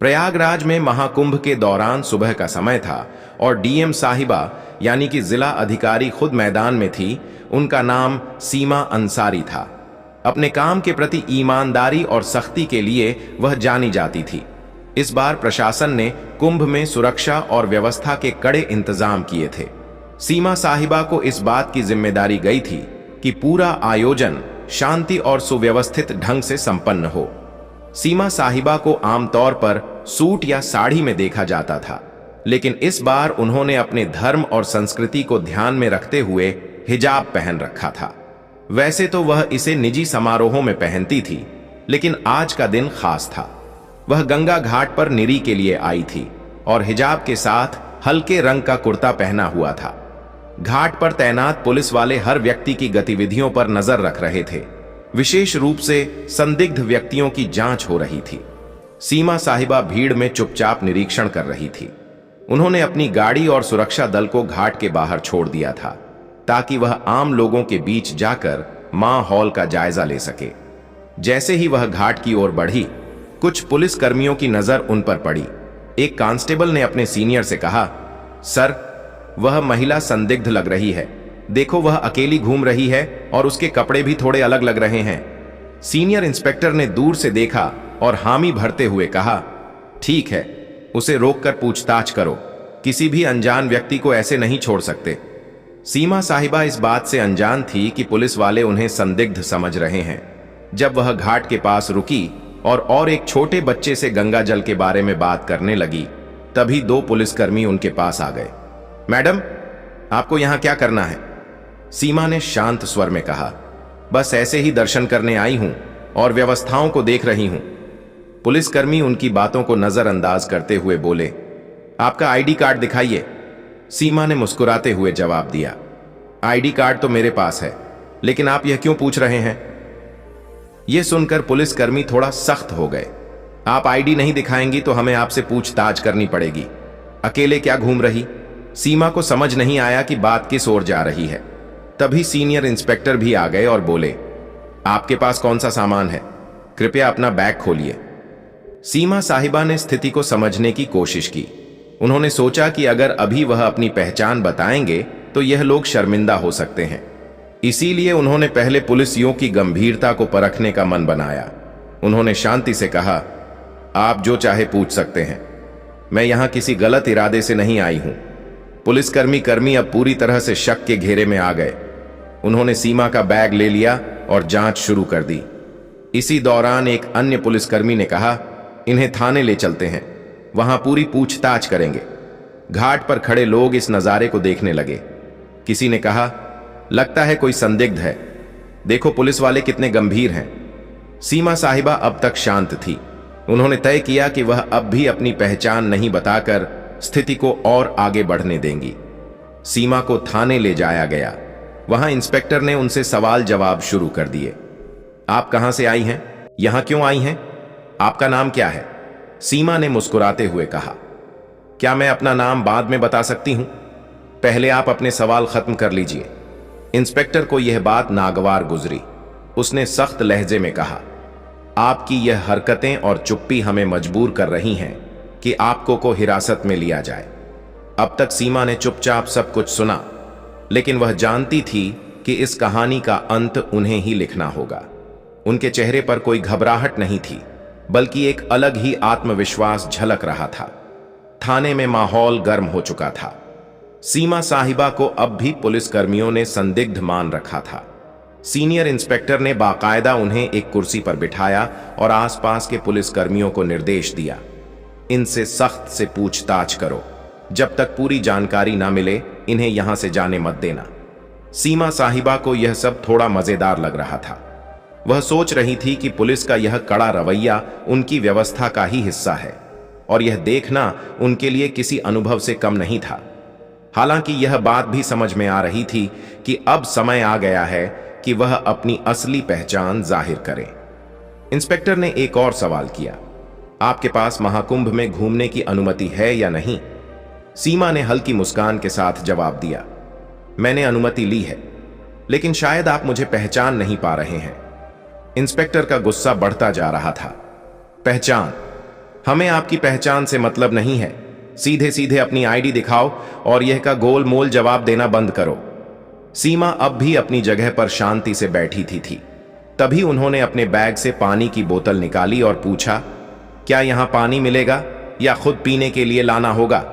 प्रयागराज में महाकुंभ के दौरान सुबह का समय था और डीएम साहिबा यानी कि जिला अधिकारी खुद मैदान में थी। उनका नाम सीमा अंसारी था। अपने काम के प्रति ईमानदारी और सख्ती के लिए वह जानी जाती थी। इस बार प्रशासन ने कुंभ में सुरक्षा और व्यवस्था के कड़े इंतजाम किए थे। सीमा साहिबा को इस बात की जिम्मेदारी गई थी कि पूरा आयोजन शांति और सुव्यवस्थित ढंग से संपन्न हो। सीमा साहिबा को आमतौर पर सूट या साड़ी में देखा जाता था, लेकिन इस बार उन्होंने अपने धर्म और संस्कृति को ध्यान में रखते हुए हिजाब पहन रखा था। वैसे तो वह इसे निजी समारोहों में पहनती थी, लेकिन आज का दिन खास था। वह गंगा घाट पर निरी के लिए आई थी और हिजाब के साथ हल्के रंग का कुर्ता पहना हुआ था। घाट पर तैनात पुलिस वाले हर व्यक्ति की गतिविधियों पर नजर रख रहे थे। विशेष रूप से संदिग्ध व्यक्तियों की जांच हो रही थी। सीमा साहिबा भीड़ में चुपचाप निरीक्षण कर रही थी। उन्होंने अपनी गाड़ी और सुरक्षा दल को घाट के बाहर छोड़ दिया था ताकि वह आम लोगों के बीच जाकर माहौल का जायजा ले सके। जैसे ही वह घाट की ओर बढ़ी, कुछ पुलिस कर्मियों की नजर उन पर पड़ी। एक कांस्टेबल ने अपने सीनियर से कहा, सर, वह महिला संदिग्ध लग रही है। देखो, वह अकेली घूम रही है और उसके कपड़े भी थोड़े अलग लग रहे हैं। सीनियर इंस्पेक्टर ने दूर से देखा और हामी भरते हुए कहा, ठीक है, उसे रोककर पूछताछ करो। किसी भी अनजान व्यक्ति को ऐसे नहीं छोड़ सकते। सीमा साहिबा इस बात से अनजान थी कि पुलिस वाले उन्हें संदिग्ध समझ रहे हैं। जब वह घाट के पास रुकी और एक छोटे बच्चे से गंगा जल के बारे में बात करने लगी, तभी दो पुलिसकर्मी उनके पास आ गए। मैडम, आपको यहां क्या करना है? सीमा ने शांत स्वर में कहा, बस ऐसे ही दर्शन करने आई हूं और व्यवस्थाओं को देख रही हूं। पुलिसकर्मी उनकी बातों को नजरअंदाज करते हुए बोले, आपका आईडी कार्ड दिखाइए। सीमा ने मुस्कुराते हुए जवाब दिया, आईडी कार्ड तो मेरे पास है, लेकिन आप यह क्यों पूछ रहे हैं? यह सुनकर पुलिसकर्मी थोड़ा सख्त हो गए। आप आईडी नहीं दिखाएंगी तो हमें आपसे पूछताछ करनी पड़ेगी। अकेले क्या घूम रही? सीमा को समझ नहीं आया कि बात किस ओर जा रही है। तभी सीनियर इंस्पेक्टर भी आ गए और बोले, आपके पास कौन सा सामान है? कृपया अपना बैग खोलिए। सीमा साहिबा ने स्थिति को समझने की कोशिश की। उन्होंने सोचा कि अगर अभी वह अपनी पहचान बताएंगे तो यह लोग शर्मिंदा हो सकते हैं। इसीलिए उन्होंने पहले पुलिसियों की गंभीरता को परखने का मन बनाया। उन्होंने शांति से कहा, आप जो चाहे पूछ सकते हैं, मैं यहां किसी गलत इरादे से नहीं आई हूं। पुलिसकर्मी अब पूरी तरह से शक के घेरे में आ गए। उन्होंने सीमा का बैग ले लिया और जांच शुरू कर दी। इसी दौरान एक अन्य पुलिसकर्मी ने कहा, इन्हें थाने ले चलते हैं, वहां पूरी पूछताछ करेंगे। घाट पर खड़े लोग इस नजारे को देखने लगे। किसी ने कहा, लगता है कोई संदिग्ध है। देखो पुलिस वाले कितने गंभीर हैं। सीमा साहिबा अब तक शांत थी। उन्होंने तय किया कि वह अब भी अपनी पहचान नहीं बताकर स्थिति को और आगे बढ़ने देंगी। सीमा को थाने ले जाया गया। वहां इंस्पेक्टर ने उनसे सवाल जवाब शुरू कर दिए। आप कहां से आई हैं? यहां क्यों आई हैं? आपका नाम क्या है? सीमा ने मुस्कुराते हुए कहा, क्या मैं अपना नाम बाद में बता सकती हूं? पहले आप अपने सवाल खत्म कर लीजिए। इंस्पेक्टर को यह बात नागवार गुजरी। उसने सख्त लहजे में कहा, आपकी यह हरकतें और चुप्पी हमें मजबूर कर रही हैं कि आपको को हिरासत में लिया जाए। अब तक सीमा ने चुपचाप सब कुछ सुना, लेकिन वह जानती थी कि इस कहानी का अंत उन्हें ही लिखना होगा। उनके चेहरे पर कोई घबराहट नहीं थी, बल्कि एक अलग ही आत्मविश्वास झलक रहा था। थाने में माहौल गर्म हो चुका था। सीमा साहिबा को अब भी पुलिसकर्मियों ने संदिग्ध मान रखा था। सीनियर इंस्पेक्टर ने बाकायदा उन्हें एक कुर्सी पर बिठाया और आसपास के पुलिसकर्मियों को निर्देश दिया, इनसे सख्त से पूछताछ करो। जब तक पूरी जानकारी ना मिले इन्हें यहां से जाने मत देना। सीमा साहिबा को यह सब थोड़ा मजेदार लग रहा था। वह सोच रही थी कि पुलिस का यह कड़ा रवैया उनकी व्यवस्था का ही हिस्सा है और यह देखना उनके लिए किसी अनुभव से कम नहीं था। हालांकि यह बात भी समझ में आ रही थी कि अब समय आ गया है कि वह अपनी असली पहचान जाहिर करे। इंस्पेक्टर ने एक और सवाल किया, आपके पास महाकुंभ में घूमने की अनुमति है या नहीं? सीमा ने हल्की मुस्कान के साथ जवाब दिया, मैंने अनुमति ली है, लेकिन शायद आप मुझे पहचान नहीं पा रहे हैं। इंस्पेक्टर का गुस्सा बढ़ता जा रहा था। पहचान? हमें आपकी पहचान से मतलब नहीं है, सीधे सीधे अपनी आईडी दिखाओ और यह का गोल मोल जवाब देना बंद करो। सीमा अब भी अपनी जगह पर शांति से बैठी थी। तभी उन्होंने अपने बैग से पानी की बोतल निकाली और पूछा, क्या यहां पानी मिलेगा या खुद पीने के लिए लाना होगा?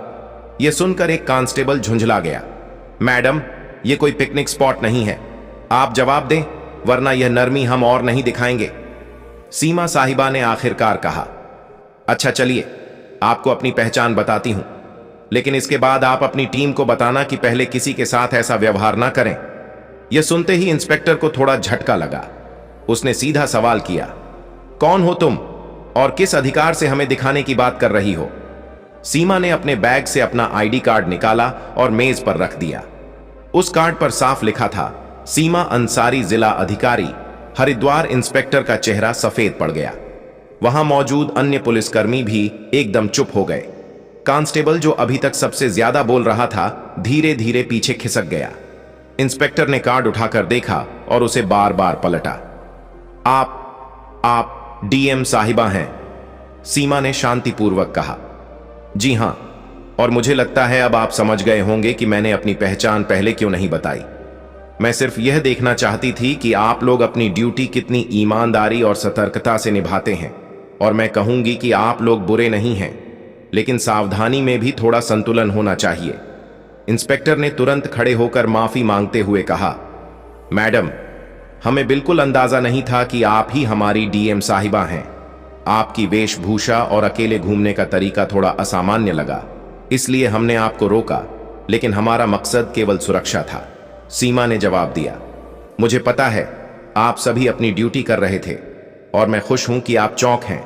यह सुनकर एक कांस्टेबल झुंझला गया। मैडम, यह कोई पिकनिक स्पॉट नहीं है, आप जवाब दें वरना यह नरमी हम और नहीं दिखाएंगे। सीमा साहिबा ने आखिरकार कहा, अच्छा चलिए, आपको अपनी पहचान बताती हूं, लेकिन इसके बाद आप अपनी टीम को बताना कि पहले किसी के साथ ऐसा व्यवहार ना करें। यह सुनते ही इंस्पेक्टर को थोड़ा झटका लगा। उसने सीधा सवाल किया, कौन हो तुम और किस अधिकार से हमें दिखाने की बात कर रही हो? सीमा ने अपने बैग से अपना आईडी कार्ड निकाला और मेज पर रख दिया। उस कार्ड पर साफ लिखा था, सीमा अंसारी, जिला अधिकारी हरिद्वार। इंस्पेक्टर का चेहरा सफेद पड़ गया। वहां मौजूद अन्य पुलिसकर्मी भी एकदम चुप हो गए। कांस्टेबल जो अभी तक सबसे ज्यादा बोल रहा था, धीरे धीरे पीछे खिसक गया। इंस्पेक्टर ने कार्ड उठाकर देखा और उसे बार बार पलटा। आप डीएम साहिबा हैं? सीमा ने शांतिपूर्वक कहा। जी हां, और मुझे लगता है अब आप समझ गए होंगे कि मैंने अपनी पहचान पहले क्यों नहीं बताई। मैं सिर्फ यह देखना चाहती थी कि आप लोग अपनी ड्यूटी कितनी ईमानदारी और सतर्कता से निभाते हैं। और मैं कहूंगी कि आप लोग बुरे नहीं हैं, लेकिन सावधानी में भी थोड़ा संतुलन होना चाहिए। इंस्पेक्टर ने तुरंत खड़े होकर माफी मांगते हुए कहा, मैडम, हमें बिल्कुल अंदाजा नहीं था कि आप ही हमारी डीएम साहिबा हैं। आपकी वेशभूषा और अकेले घूमने का तरीका थोड़ा असामान्य लगा, इसलिए हमने आपको रोका, लेकिन हमारा मकसद केवल सुरक्षा था। सीमा ने जवाब दिया, मुझे पता है आप सभी अपनी ड्यूटी कर रहे थे और मैं खुश हूं कि आप चौक हैं,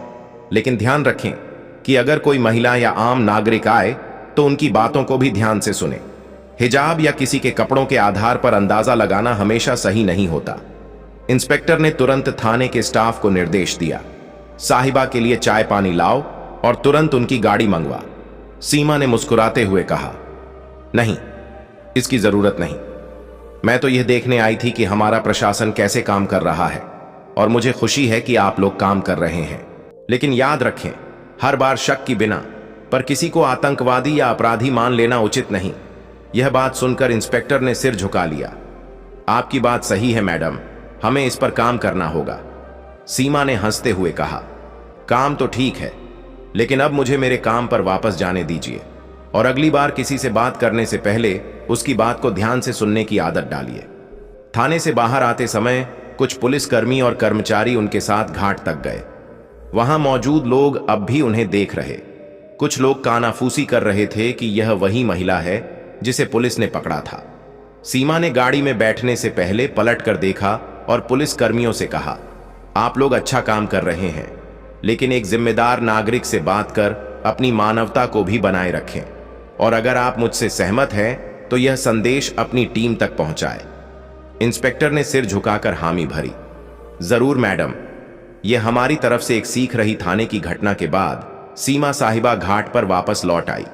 लेकिन ध्यान रखें कि अगर कोई महिला या आम नागरिक आए तो उनकी बातों को भी ध्यान से सुने। हिजाब या किसी के कपड़ों के आधार पर अंदाजा लगाना हमेशा सही नहीं होता। इंस्पेक्टर ने तुरंत थाने के स्टाफ को निर्देश दिया, साहिबा के लिए चाय पानी लाओ और तुरंत उनकी गाड़ी मंगवा। सीमा ने मुस्कुराते हुए कहा, नहीं, इसकी जरूरत नहीं। मैं तो यह देखने आई थी कि हमारा प्रशासन कैसे काम कर रहा है और मुझे खुशी है कि आप लोग काम कर रहे हैं। लेकिन याद रखें, हर बार शक की बिना पर किसी को आतंकवादी या अपराधी मान लेना उचित नहीं। यह बात सुनकर इंस्पेक्टर ने सिर झुका लिया। आपकी बात सही है मैडम, हमें इस पर काम करना होगा। सीमा ने हंसते हुए कहा, काम तो ठीक है, लेकिन अब मुझे मेरे काम पर वापस जाने दीजिए और अगली बार किसी से बात करने से पहले उसकी बात को ध्यान से सुनने की आदत डालिए। थाने से बाहर आते समय कुछ पुलिसकर्मी और कर्मचारी उनके साथ घाट तक गए। वहां मौजूद लोग अब भी उन्हें देख रहे। कुछ लोग कानाफूसी कर रहे थे कि यह वही महिला है जिसे पुलिस ने पकड़ा था। सीमा ने गाड़ी में बैठने से पहले पलट कर देखा और पुलिसकर्मियों से कहा, आप लोग अच्छा काम कर रहे हैं, लेकिन एक जिम्मेदार नागरिक से बात कर अपनी मानवता को भी बनाए रखें और अगर आप मुझसे सहमत हैं तो यह संदेश अपनी टीम तक पहुंचाएं। इंस्पेक्टर ने सिर झुकाकर हामी भरी। जरूर मैडम। यह हमारी तरफ से एक सीख रही। थाने की घटना के बाद सीमा साहिबा घाट पर वापस लौट आई।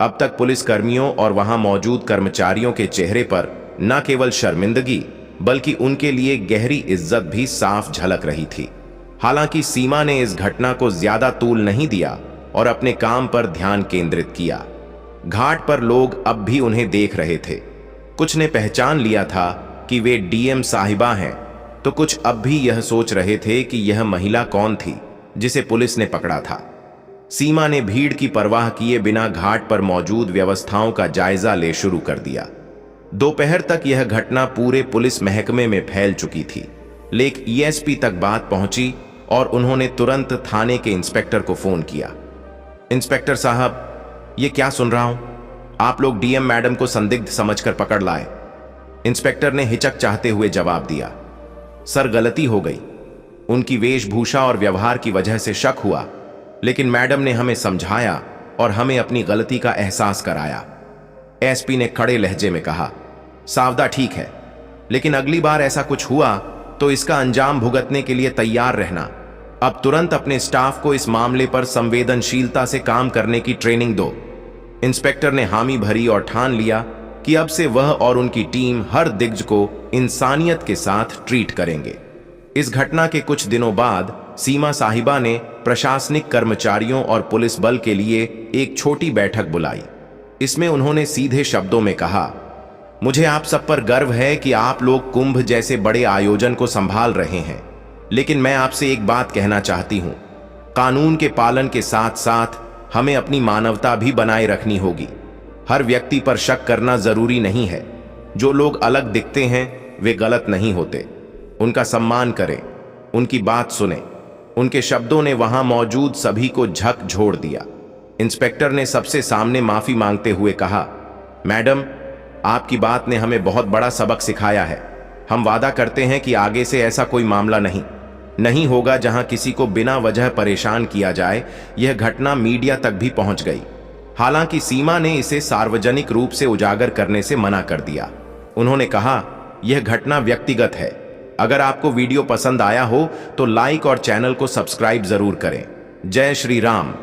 अब तक पुलिसकर्मियों और वहां मौजूद कर्मचारियों के चेहरे पर न केवल शर्मिंदगी बल्कि उनके लिए गहरी इज्जत भी साफ झलक रही थी। हालांकि सीमा ने इस घटना को ज्यादा तूल नहीं दिया और अपने काम पर ध्यान केंद्रित किया। घाट पर लोग अब भी उन्हें देख रहे थे। कुछ ने पहचान लिया था कि वे डीएम साहिबा हैं, तो कुछ अब भी यह सोच रहे थे कि यह महिला कौन थी जिसे पुलिस ने पकड़ा था। सीमा ने भीड़ की परवाह किए बिना घाट पर मौजूद व्यवस्थाओं का जायजा ले शुरू कर दिया। दोपहर तक यह घटना पूरे पुलिस महकमे में फैल चुकी थी। लेकिन ईएसपी तक बात पहुंची और उन्होंने तुरंत थाने के इंस्पेक्टर को फोन किया। इंस्पेक्टर साहब, ये क्या सुन रहा हूं? आप लोग डीएम मैडम को संदिग्ध समझकर पकड़ लाए। इंस्पेक्टर ने हिचक चाहते हुए जवाब दिया, सर गलती हो गई। उनकी वेशभूषा और व्यवहार की वजह से शक हुआ, लेकिन मैडम ने हमें समझाया और हमें अपनी गलती का एहसास कराया। एसपी ने कड़े लहजे में कहा, सावधा ठीक है, लेकिन अगली बार ऐसा कुछ हुआ तो इसका अंजाम भुगतने के लिए तैयार रहना। अब तुरंत अपने स्टाफ को इस मामले पर संवेदनशीलता से काम करने की ट्रेनिंग दो। इंस्पेक्टर ने हामी भरी और ठान लिया कि अब से वह और उनकी टीम हर दिग्गज को इंसानियत के साथ ट्रीट करेंगे। इस घटना के कुछ दिनों बाद सीमा साहिबा ने प्रशासनिक कर्मचारियों और पुलिस बल के लिए एक छोटी बैठक बुलाई। इसमें उन्होंने सीधे शब्दों में कहा, मुझे आप सब पर गर्व है कि आप लोग कुंभ जैसे बड़े आयोजन को संभाल रहे हैं, लेकिन मैं आपसे एक बात कहना चाहती हूं, कानून के पालन के साथ साथ हमें अपनी मानवता भी बनाए रखनी होगी। हर व्यक्ति पर शक करना जरूरी नहीं है। जो लोग अलग दिखते हैं वे गलत नहीं होते। उनका सम्मान करें, उनकी बात सुने। उनके शब्दों ने वहां मौजूद सभी को झकझोर दिया। इंस्पेक्टर ने सबसे सामने माफी मांगते हुए कहा, मैडम, आपकी बात ने हमें बहुत बड़ा सबक सिखाया है। हम वादा करते हैं कि आगे से ऐसा कोई मामला नहीं होगा जहां किसी को बिना वजह परेशान किया जाए। यह घटना मीडिया तक भी पहुंच गई। हालांकि सीमा ने इसे सार्वजनिक रूप से उजागर करने से मना कर दिया। उन्होंने कहा, यह घटना व्यक्तिगत है। अगर आपको वीडियो पसंद आया हो तो लाइक और चैनल को सब्सक्राइब जरूर करें। जय श्री राम।